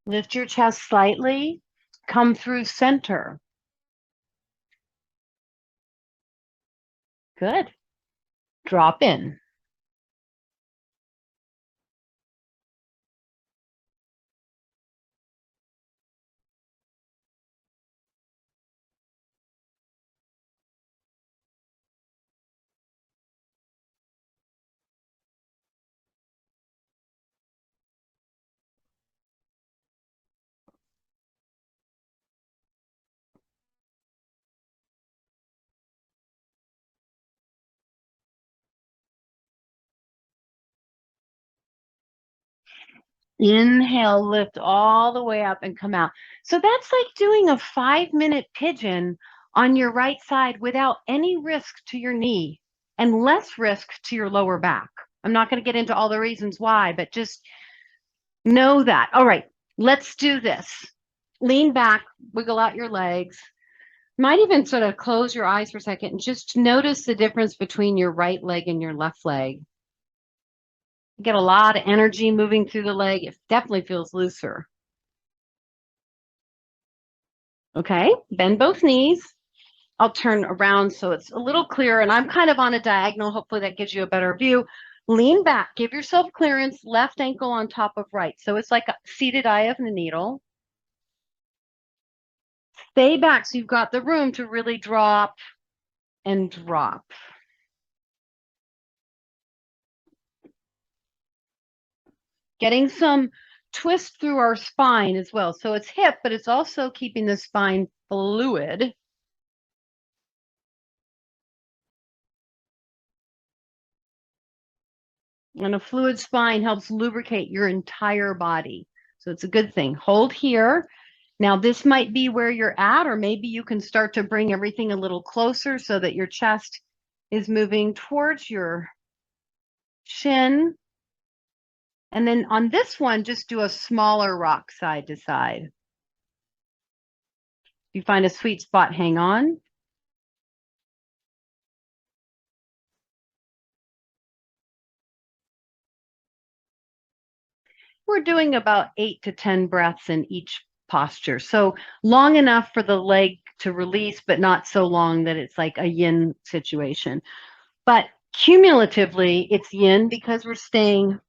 Lift your chest slightly. Come through center. Good. Drop in. Inhale, lift all the way up and come out. So that's like doing a 5-minute pigeon on your right side without any risk to your knee and less risk to your lower back. I'm not going to get into all the reasons why, but just know that. All right, let's do this. Lean back, wiggle out your legs. Might even sort of close your eyes for a second and just notice the difference between your right leg and your left leg. You get a lot of energy moving through the leg. It definitely feels looser. Okay, bend both knees. I'll turn around so it's a little clearer, and I'm kind of on a diagonal. Hopefully that gives you a better view. Lean back, give yourself clearance, left ankle on top of right. So it's like a seated eye of the needle. Stay back so you've got the room to really drop and drop. Getting some twist through our spine as well. So it's hip, but it's also keeping the spine fluid. And a fluid spine helps lubricate your entire body. So it's a good thing. Hold here. Now this might be where you're at, or maybe you can start to bring everything a little closer so that your chest is moving towards your shin. And then on this one, just do a smaller rock side to side. If you find a sweet spot, hang on. We're doing about 8 to 10 breaths in each posture. So long enough for the leg to release, but not so long that it's like a yin situation. But cumulatively, it's yin because we're staying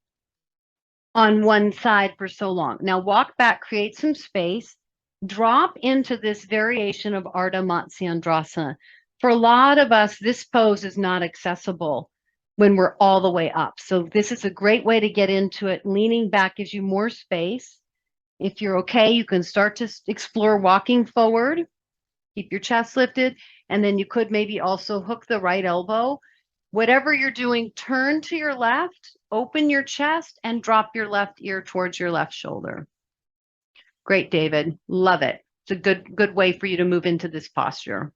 on one side for so long. Now walk back, create some space, drop into this variation of Ardha Matsyendrasana. For a lot of us, this pose is not accessible when we're all the way up. So this is a great way to get into it. Leaning back gives you more space. If you're okay, you can start to explore walking forward. Keep your chest lifted, and then you could maybe also hook the right elbow. Whatever you're doing, turn to your left, open your chest, and drop your left ear towards your left shoulder. Great, David. Love it. It's a good way for you to move into this posture.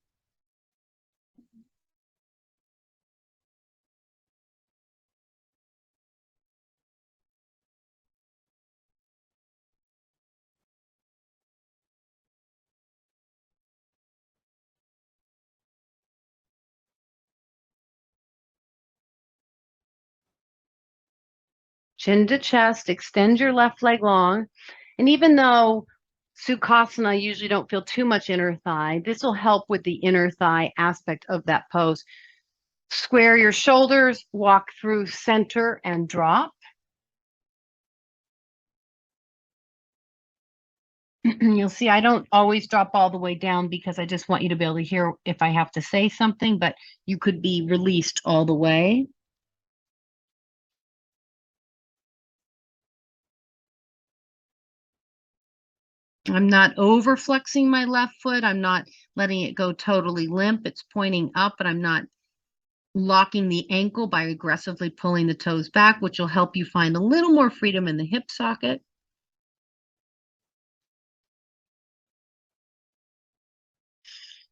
Chin to chest, extend your left leg long. And even though Sukhasana, usually don't feel too much inner thigh, this will help with the inner thigh aspect of that pose. Square your shoulders, walk through center and drop. You'll see I don't always drop all the way down because I just want you to be able to hear if I have to say something, but you could be released all the way. I'm not over flexing my left foot. I'm not letting it go totally limp. It's pointing up, but I'm not locking the ankle by aggressively pulling the toes back, which will help you find a little more freedom in the hip socket.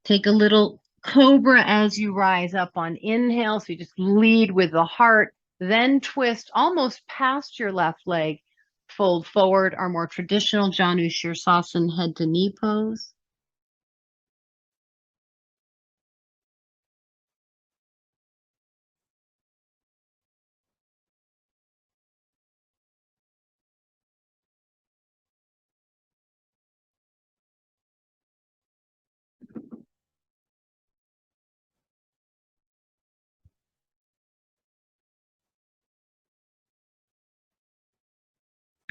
Take a little cobra as you rise up on inhale. So you just lead with the heart, then twist almost past your left leg. Fold forward, our more traditional Janu Shirsasana head to knee pose.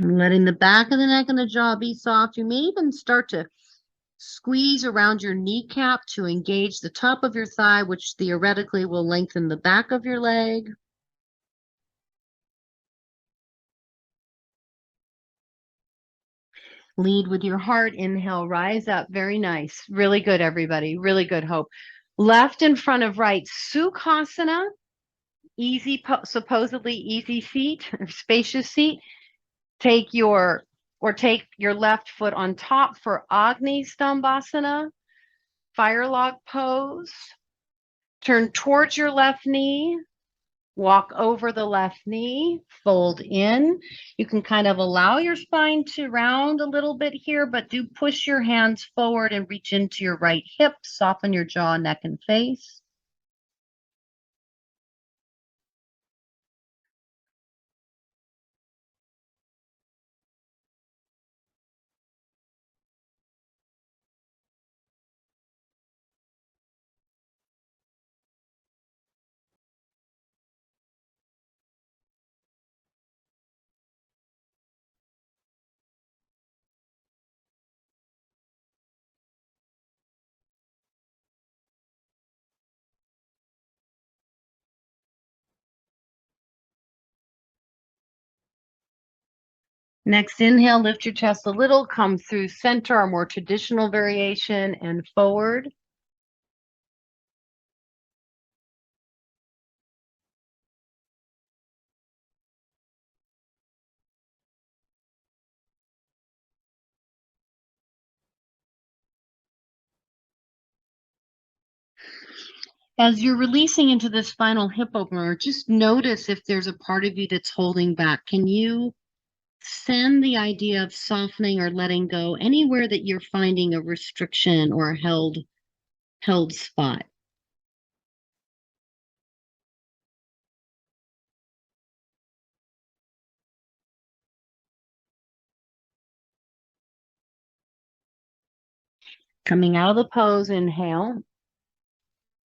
And letting the back of the neck and the jaw be soft. You may even start to squeeze around your kneecap to engage the top of your thigh, which theoretically will lengthen the back of your leg. Lead with your heart. Inhale, rise up. Very nice. Really good, everybody. Really good, Hope. Left in front of right. Sukhasana. Easy, supposedly easy seat, spacious seat. take your left foot on top for Agni Stambasana, Firelog pose. Turn towards your left knee, walk over the left knee, fold in. You can kind of allow your spine to round a little bit here, but do push your hands forward and reach into your right hip, soften your jaw, neck, and face. Next inhale, lift your chest a little, come through center, our more traditional variation, and forward. As you're releasing into this final hip opener, just notice if there's a part of you that's holding back. Can you send the idea of softening or letting go anywhere that you're finding a restriction or a held spot? Coming out of the pose, inhale.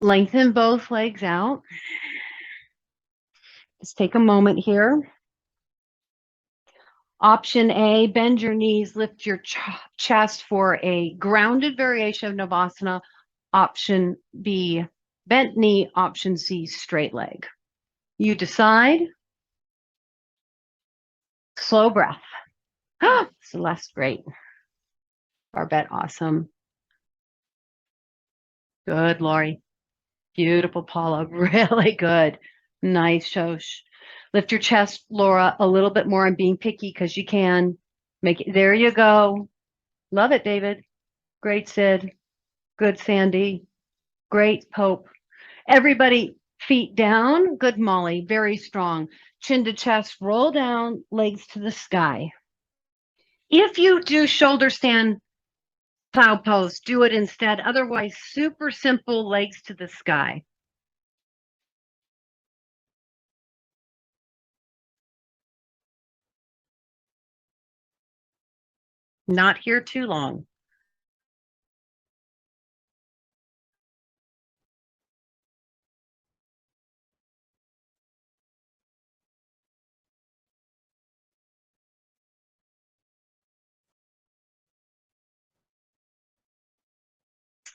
Lengthen both legs out. Just take a moment here. Option A, bend your knees, lift your chest for a grounded variation of Navasana. Option B, bent knee. Option C, straight leg. You decide. Slow breath. Celeste, great. Barbette, awesome. Good, Lori. Beautiful, Paula. Really good. Nice, Shosh. Lift your chest, Laura, a little bit more. I'm being picky because you can. Make it. There you go. Love it, David. Great, Sid. Good, Sandy. Great, Pope. Everybody, feet down. Good, Molly. Very strong. Chin to chest, roll down, legs to the sky. If you do shoulder stand cloud pose, do it instead. Otherwise, super simple, legs to the sky. Not here too long.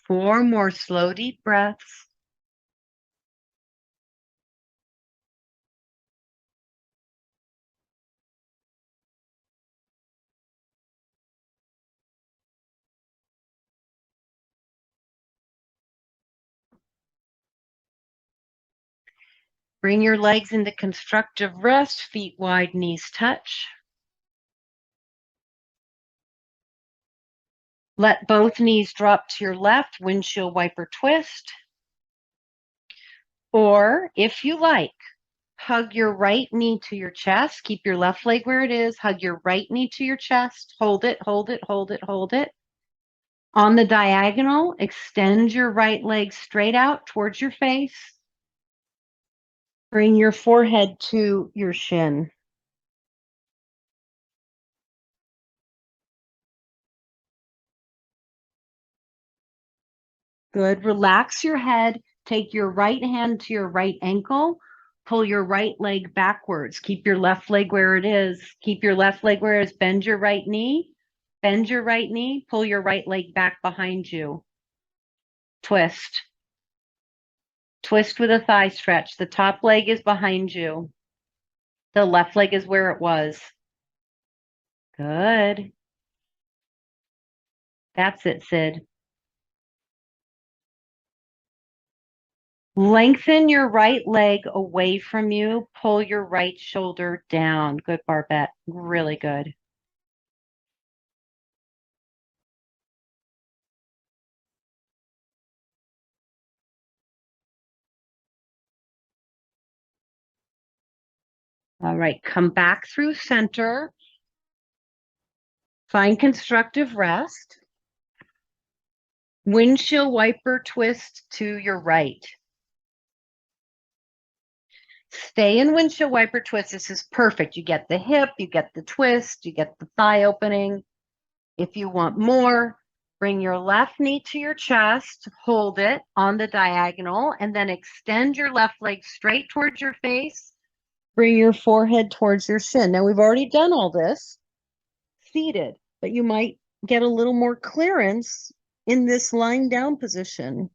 Four more slow, deep breaths. Bring your legs into constructive rest, feet wide, knees touch. Let both knees drop to your left, windshield wiper twist. Or if you like, hug your right knee to your chest. Keep your left leg where it is. Hug your right knee to your chest. Hold it, hold it, hold it, hold it. On the diagonal, extend your right leg straight out towards your face. Bring your forehead to your shin. Good. Relax your head. Take your right hand to your right ankle. Pull your right leg backwards. Keep your left leg where it is. Keep your left leg where it is. Bend your right knee. Bend your right knee. Pull your right leg back behind you. Twist. Twist with a thigh stretch. The top leg is behind you. The left leg is where it was. Good. That's it, Sid. Lengthen your right leg away from you. Pull your right shoulder down. Good, Barbette. Really good. All right, come back through center. Find constructive rest. Windshield wiper twist to your right. Stay in windshield wiper twist. This is perfect. You get the hip, you get the twist, you get the thigh opening. If you want more, bring your left knee to your chest, hold it on the diagonal, and then extend your left leg straight towards your face. Bring your forehead towards your shin. Now, we've already done all this seated, but you might get a little more clearance in this lying down position.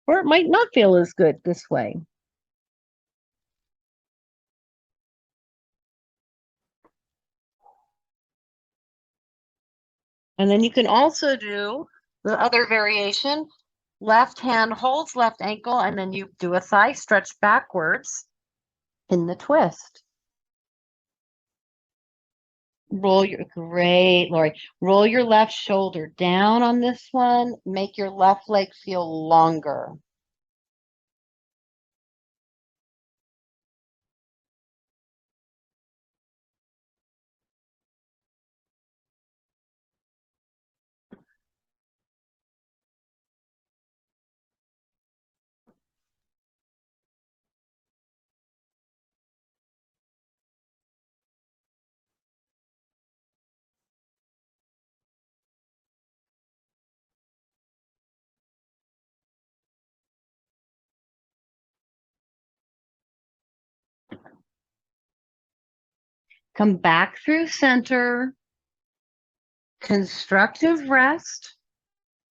Or it might not feel as good this way. And then you can also do the other variation. Left hand holds left ankle, and then you do a thigh stretch backwards in the twist. Great, Lori. Roll your left shoulder down on this one. Make your left leg feel longer. Come back through center. Constructive rest.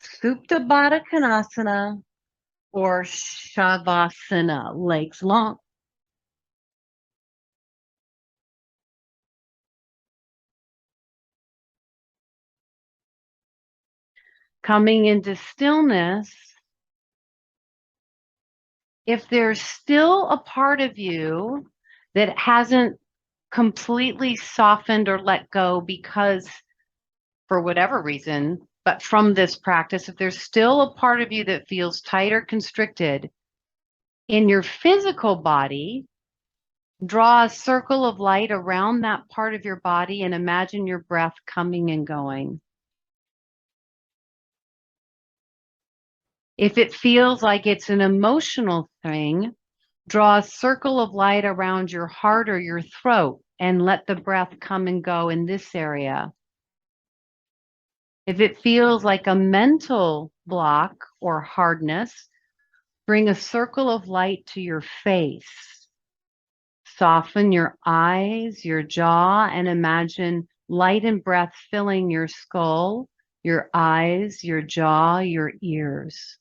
Supta Baddha Konasana or Shavasana, legs long. Coming into stillness, if there's still a part of you that hasn't completely softened or let go because for whatever reason, but from this practice, if there's still a part of you that feels tight or constricted in your physical body, draw a circle of light around that part of your body and imagine your breath coming and going. If it feels like it's an emotional thing, draw a circle of light around your heart or your throat and let the breath come and go in this area. If it feels like a mental block or hardness, bring a circle of light to your face. Soften your eyes, your jaw, and imagine light and breath filling your skull, your eyes, your jaw, your ears.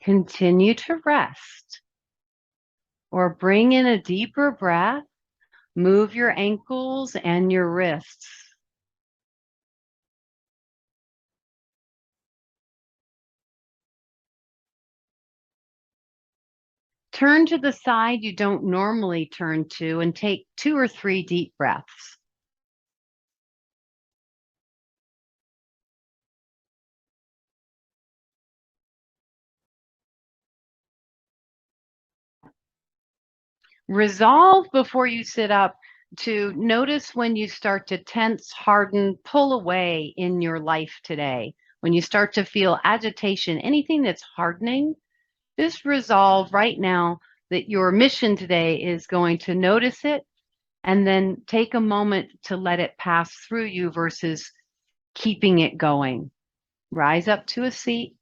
Continue to rest or bring in a deeper breath. Move your ankles and your wrists. Turn to the side you don't normally turn to and take 2 or 3 deep breaths. Resolve before you sit up to notice when you start to tense, harden, pull away in your life today. When you start to feel agitation, anything that's hardening, just resolve right now that your mission today is going to notice it and then take a moment to let it pass through you versus keeping it going. Rise up to a seat.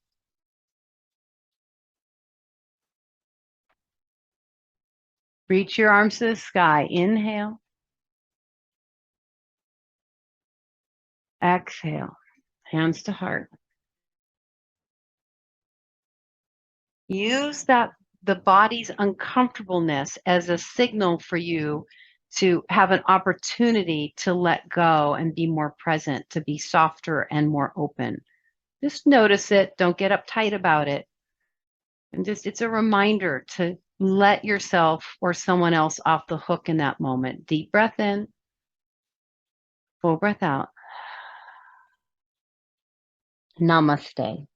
Reach your arms to the sky. Inhale. Exhale. Hands to heart. Use the body's uncomfortableness as a signal for you to have an opportunity to let go and be more present, to be softer and more open. Just notice it. Don't get uptight about it. And just, it's a reminder to let yourself or someone else off the hook in that moment. Deep breath in, full breath out. Namaste.